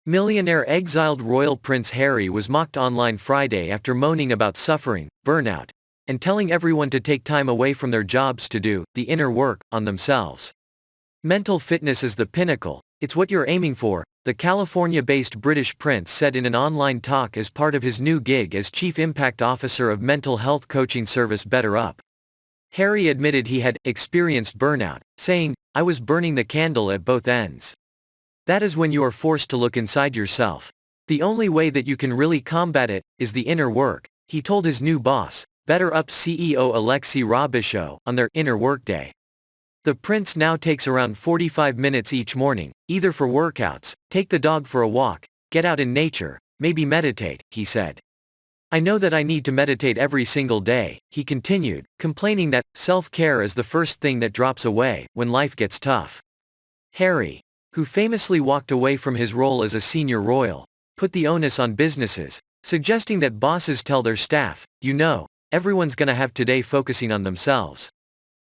Millionaire exiled royal Prince Harry was mocked online Friday after moaning about suffering, burnout, and telling everyone to take time away from their jobs to do the inner work on themselves. Mental fitness is the pinnacle, it's what you're aiming for, the California-based British prince said in an online talk as part of his new gig as Chief Impact Officer of mental health coaching service BetterUp. Harry admitted he had experienced burnout, saying, "I was burning the candle at both ends." That is when you are forced to look inside yourself. The only way that you can really combat it is the inner work, he told his new boss, BetterUp CEO Alexei Robichaud, on their inner work day. The prince now takes around 45 minutes each morning, either for workouts, take the dog for a walk, get out in nature, maybe meditate, he said. "I know that I need to meditate every single day," he continued, complaining that self-care is the first thing that drops away when life gets tough. Harry, who famously walked away from his role as a senior royal, put the onus on businesses, suggesting that bosses tell their staff, everyone's gonna have today focusing on themselves.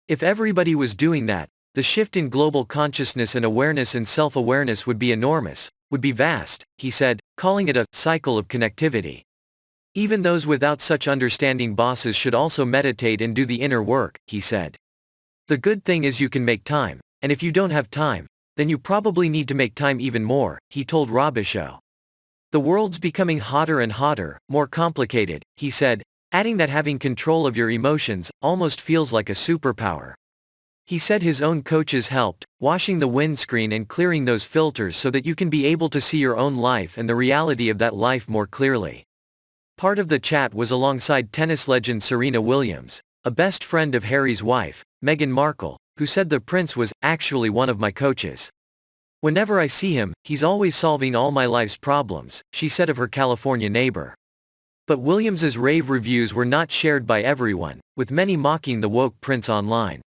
If everybody was doing that, the shift in global consciousness and awareness and self-awareness would be enormous, would be vast, he said, calling it a cycle of connectivity. Even those without such understanding bosses should also meditate and do the inner work, he said. The good thing is you can make time, and if you don't have time, then you probably need to make time even more, he told Robichaud. The world's becoming hotter and hotter, more complicated, he said, adding that having control of your emotions almost feels like a superpower. He said his own coaches helped, washing the windscreen and clearing those filters so that you can be able to see your own life and the reality of that life more clearly. Part of the chat was alongside tennis legend Serena Williams, a best friend of Harry's wife, Meghan Markle, who said the prince was actually one of my coaches. "Whenever I see him, he's always solving all my life's problems," she said of her California neighbor. But Williams's rave reviews were not shared by everyone, with many mocking the woke prince online.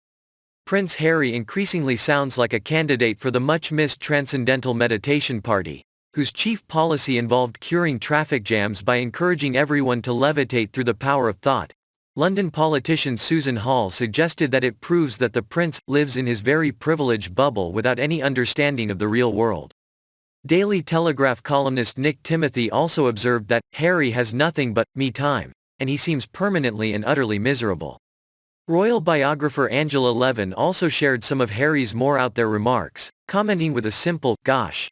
Prince Harry increasingly sounds like a candidate for the much-missed Transcendental Meditation Party, whose chief policy involved curing traffic jams by encouraging everyone to levitate through the power of thought. London politician Susan Hall suggested that it proves that the prince lives in his very privileged bubble without any understanding of the real world. Daily Telegraph columnist Nick Timothy also observed that Harry has nothing but me time, and he seems permanently and utterly miserable. Royal biographer Angela Levin also shared some of Harry's more out there remarks, commenting with a simple, "Gosh,